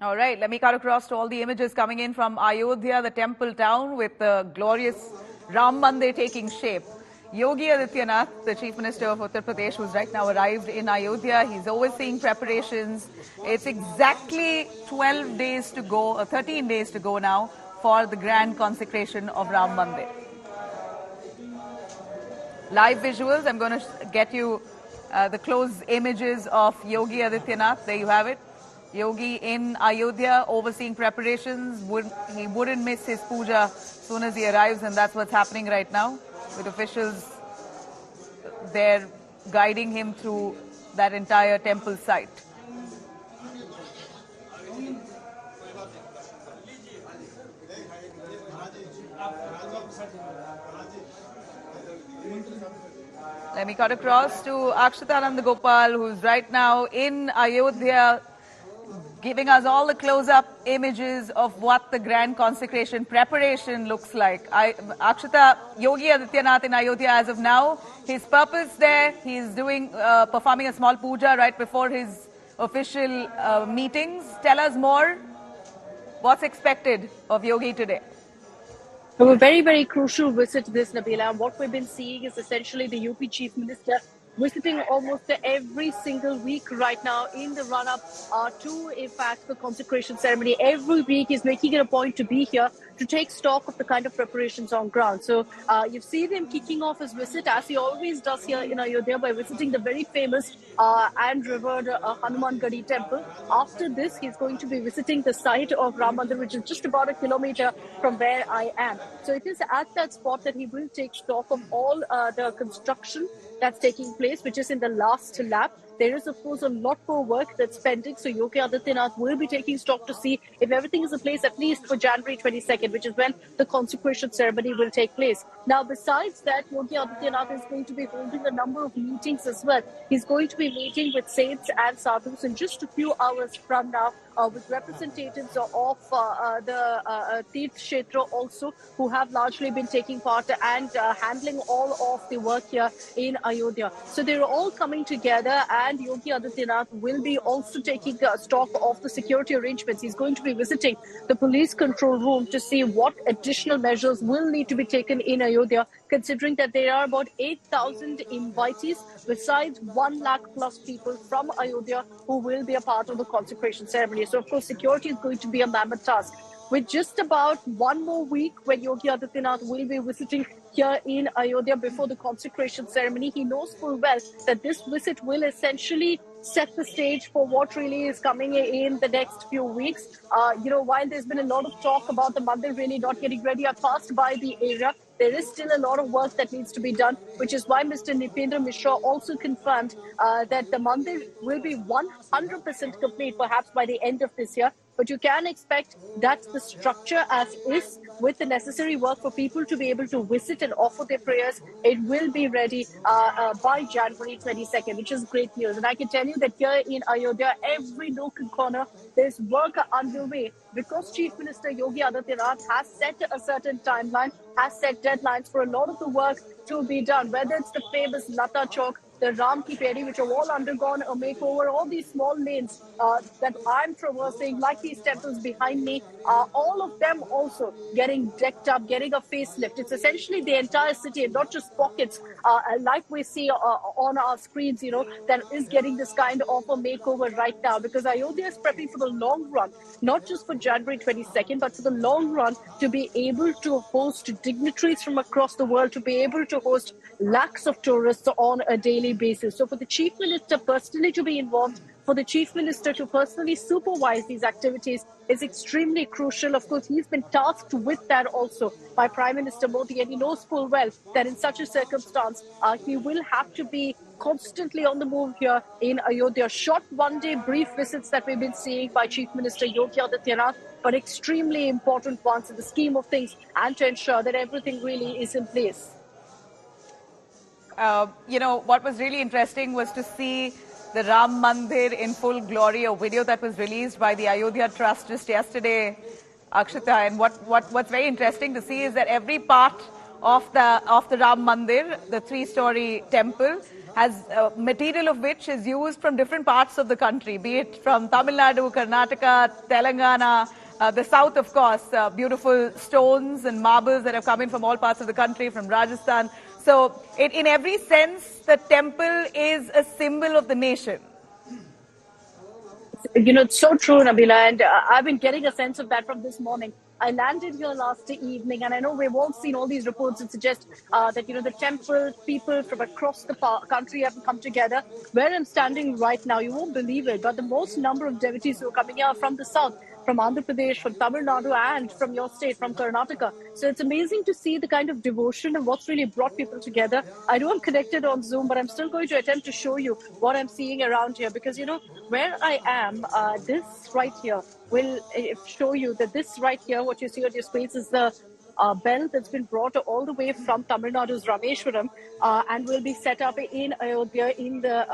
All right, let me cut across to all the images coming in from Ayodhya, the temple town, with the glorious Ram Mandir taking shape. Yogi Adityanath, the Chief Minister of Uttar Pradesh, who's right now arrived in Ayodhya, he's overseeing preparations. It's exactly 12 days to go, or 13 days to go now, for the grand consecration of Ram Mandir. Live visuals, I'm going to get you the close images of Yogi Adityanath. There you have it. Yogi in Ayodhya overseeing preparations. He wouldn't miss his puja as soon as he arrives, and that's what's happening right now, with officials there guiding him through that entire temple site. Let me cut across to Akshatanand Gopal, who's right now in Ayodhya, giving us all the close-up images of what the grand consecration preparation looks like. Akshata, Yogi Adityanath in Ayodhya as of now, his purpose there, he's doing, performing a small puja right before his official meetings. Tell us more. What's expected of Yogi today? A very, very crucial visit to this, Nabila. What we've been seeing is essentially the UP Chief Minister visiting almost every single week right now in the run-up to, in fact, the consecration ceremony. Every week he's making it a point to be here to take stock of the kind of preparations on ground. So you've seen him kicking off his visit, as he always does here in Ayodhya, by visiting the very famous and revered Hanuman Gadi temple. After this, he's going to be visiting the site of Ram Mandir, which is just about a kilometer from where I am. So it is at that spot that he will take stock of all the construction that's taking place, which is in the last lap. There is, of course, a lot more work that's pending. So Yogi Adityanath will be taking stock to see if everything is in place, at least for January 22nd, which is when the consecration ceremony will take place. Now, besides that, Yogi Adityanath is going to be holding a number of meetings as well. He's going to be meeting with saints and sadhus in just a few hours from now, with representatives of the Tirth Kshetra also, who have largely been taking part and handling all of the work here in Ayodhya. So they're all coming together, and Yogi Adityanath will be also taking stock of the security arrangements. He's going to be visiting the police control room to see what additional measures will need to be taken in Ayodhya, considering that there are about 8,000 invitees, besides 1 lakh plus people from Ayodhya who will be a part of the consecration ceremony. So, of course, security is going to be a mammoth task. With just about one more week when Yogi Adityanath will be visiting here in Ayodhya before the consecration ceremony, he knows full well that this visit will essentially set the stage for what really is coming in the next few weeks. While there's been a lot of talk about the Mandir really not getting ready or passed by the area, there is still a lot of work that needs to be done, which is why Mr. Nipendra Mishra also confirmed that the Mandir will be 100% complete perhaps by the end of this year. But you can expect that the structure as is, with the necessary work for people to be able to visit and offer their prayers, it will be ready by January 22nd, which is great news. And I can tell you that here in Ayodhya, every nook and corner, there's work underway, because Chief Minister Yogi Adityanath has set a certain timeline, has set deadlines for a lot of the work to be done, whether it's the famous Lata Chowk, the Ram Ki Peri, which have all undergone a makeover, all these small lanes that I'm traversing, like these temples behind me, all of them also getting decked up, getting a facelift. It's essentially the entire city, and not just pockets, like we see on our screens, that is getting this kind of a makeover right now, because Ayodhya is prepping for the long run, not just for January 22nd, but for the long run, to be able to host dignitaries from across the world, to be able to host lakhs of tourists on a daily basis. So for the Chief Minister personally to be involved, for the Chief Minister to personally supervise these activities is extremely crucial. Of course, he's been tasked with that also by Prime Minister Modi, and he knows full well that in such a circumstance, he will have to be constantly on the move here in Ayodhya. Short one-day brief visits that we've been seeing by Chief Minister Yogi Adityanath, but extremely important ones in the scheme of things, and to ensure that everything really is in place. What was really interesting was to see the Ram Mandir in full glory, a video that was released by the Ayodhya Trust just yesterday, Akshata. And what's very interesting to see is that every part of the Ram Mandir, the 3-story temple, has material of which is used from different parts of the country, be it from Tamil Nadu, Karnataka, Telangana, the south, of course, beautiful stones and marbles that have come in from all parts of the country, from Rajasthan. So in every sense, the temple is a symbol of the nation. It's so true, Nabila, and I've been getting a sense of that from this morning. I landed here last evening, and I know we've all seen all these reports that suggest that, the temple people from across the country have come together. Where I'm standing right now, you won't believe it, but the most number of devotees who are coming here from the south, from Andhra Pradesh, from Tamil Nadu, and from your state, from Karnataka. So it's amazing to see the kind of devotion and what's really brought people together. I know I'm connected on Zoom, but I'm still going to attempt to show you what I'm seeing around here, because, where I am, this right here will show you that this right here, what you see on your screens, is the bell that's been brought all the way from Tamil Nadu's Rameshwaram and will be set up in Ayodhya in the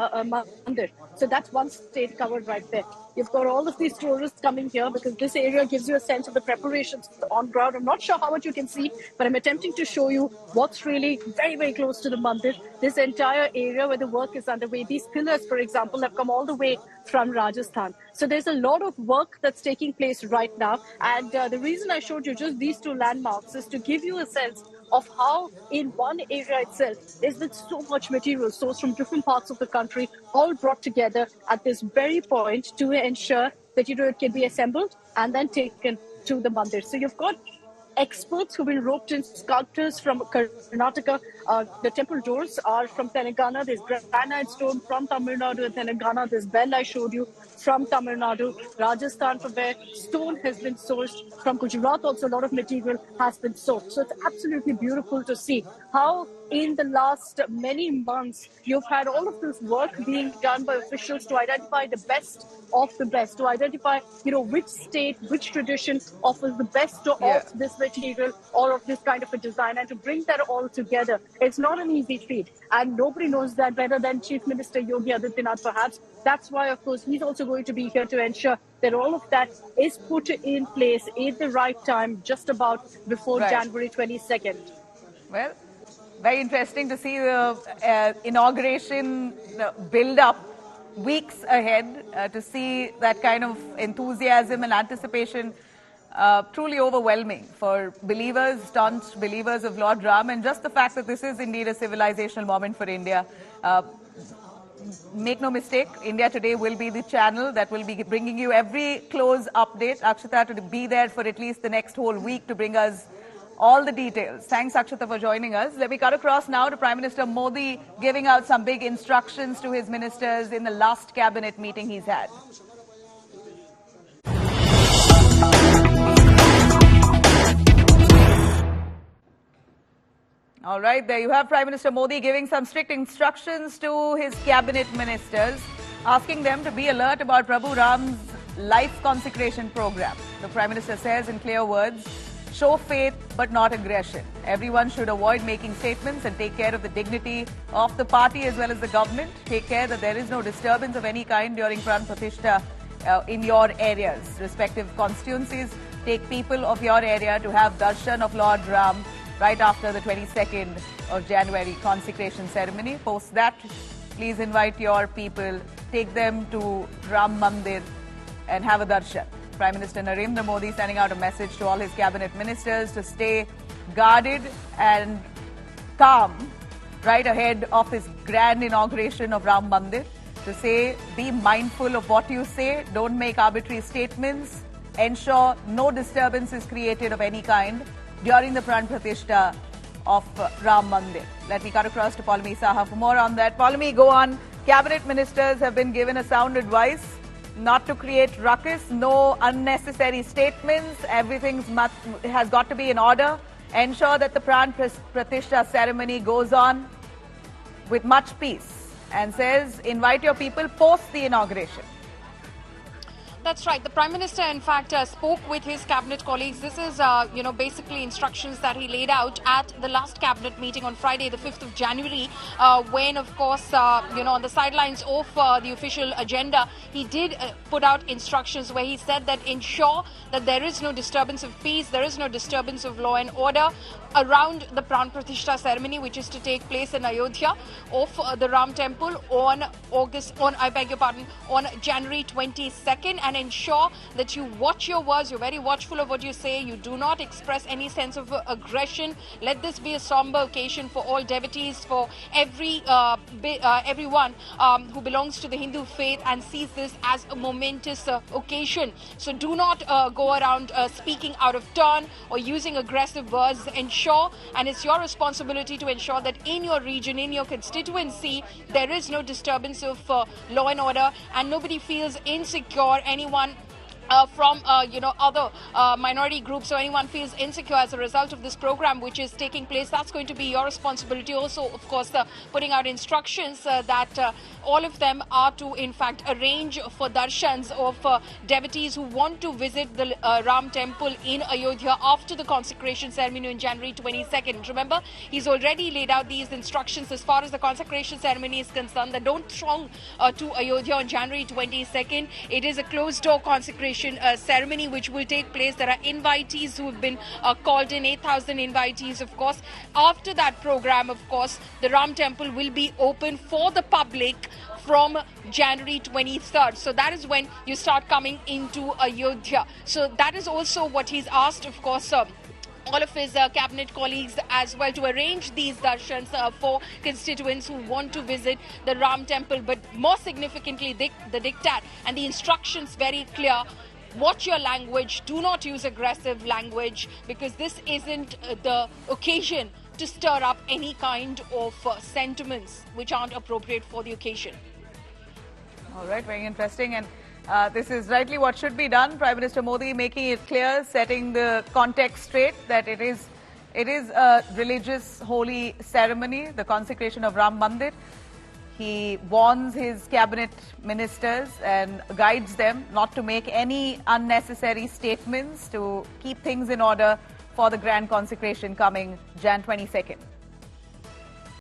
Mandir. So that's one state covered right there. You've got all of these tourists coming here because this area gives you a sense of the preparations on ground. I'm not sure how much you can see, but I'm attempting to show you what's really very, very close to the Mandir. This entire area where the work is underway. These pillars, for example, have come all the way from Rajasthan. So there's a lot of work that's taking place right now. And the reason I showed you just these two landmarks is to give you a sense of how in one area itself there's been so much material sourced from different parts of the country, all brought together at this very point to ensure that it can be assembled and then taken to the Mandir. So you've got experts who've been roped in, sculptors from Karnataka. The temple doors are from Telangana. There's granite stone from Tamil Nadu and Telangana. There's bell I showed you from Tamil Nadu. Rajasthan, from where stone has been sourced. From Gujarat also a lot of material has been sourced. So it's absolutely beautiful to see how in the last many months you've had all of this work being done by officials to identify the best of the best, to identify which state, which tradition offers the best of this material or of this kind of a design, and to bring that all together. It's not an easy feat, and nobody knows that better than Chief Minister Yogi Adityanath, perhaps. That's why, of course, he's also going to be here to ensure that all of that is put in place at the right time, just about before January 22nd. Well, very interesting to see the inauguration build up weeks ahead, to see that kind of enthusiasm and anticipation. Truly overwhelming for believers, staunch believers of Lord Ram, and just the fact that this is indeed a civilizational moment for India. Make no mistake, India Today will be the channel that will be bringing you every close update. Akshata to be there for at least the next whole week to bring us all the details. Thanks, Akshata, for joining us. Let me cut across now to Prime Minister Modi giving out some big instructions to his ministers in the last cabinet meeting he's had. All right, there you have Prime Minister Modi giving some strict instructions to his cabinet ministers, asking them to be alert about Prabhu Ram's life consecration program. The Prime Minister says in clear words, show faith but not aggression. Everyone should avoid making statements and take care of the dignity of the party as well as the government. Take care that there is no disturbance of any kind during Pran Pratishtha in your areas. Respective constituencies, take people of your area to have darshan of Lord Ram right after the 22nd of January consecration ceremony. Post that, please invite your people, take them to Ram Mandir and have a darshan. Prime Minister Narendra Modi sending out a message to all his cabinet ministers to stay guarded and calm right ahead of this grand inauguration of Ram Mandir. To say, be mindful of what you say, don't make arbitrary statements, ensure no disturbance is created of any kind during the Pran Pratishtha of Ram Mandir. Let me cut across to Paulami Saha for more on that. Paulami, go on. Cabinet ministers have been given a sound advice not to create ruckus, no unnecessary statements. Everything has got to be in order. Ensure that the Pran Pratishtha ceremony goes on with much peace, and says invite your people post the inauguration. That's right. The Prime Minister, in fact, spoke with his cabinet colleagues. This is, basically instructions that he laid out at the last cabinet meeting on Friday, the 5th of January, when, of course, on the sidelines of the official agenda, he did put out instructions where he said that ensure that there is no disturbance of peace, there is no disturbance of law and order around the Pran Pratishtha ceremony, which is to take place in Ayodhya of the Ram Temple on January 22nd, and ensure that you watch your words, you're very watchful of what you say, you do not express any sense of aggression. Let this be a somber occasion for all devotees, for everyone who belongs to the Hindu faith and sees this as a momentous occasion. So do not go around speaking out of turn or using aggressive words. Ensure, and it's your responsibility to ensure that in your region, in your constituency, there is no disturbance of law and order, and nobody feels insecure. Anyone from other minority groups or anyone feels insecure as a result of this program which is taking place, that's going to be your responsibility. Also, of course, putting out instructions that all of them are to, in fact, arrange for darshans of devotees who want to visit the Ram Temple in Ayodhya after the consecration ceremony on January 22nd. Remember, he's already laid out these instructions as far as the consecration ceremony is concerned, that don't throng to Ayodhya on January 22nd. It is a closed-door consecration ceremony which will take place. There are invitees who have been called in, 8,000 invitees, of course. After that program, of course, the Ram Temple will be open for the public from January 23rd. So that is when you start coming into Ayodhya. So that is also what he's asked, of course, all of his cabinet colleagues as well, to arrange these darshans for constituents who want to visit the Ram Temple. But more significantly, the diktat and the instructions very clear. Watch your language. Do not use aggressive language, because this isn't the occasion to stir up any kind of sentiments which aren't appropriate for the occasion. All right, very interesting. And this is rightly what should be done. Prime Minister Modi making it clear, setting the context straight, that it is a religious holy ceremony, the consecration of Ram Mandir. He warns his cabinet ministers and guides them not to make any unnecessary statements, to keep things in order for the grand consecration coming Jan 22nd.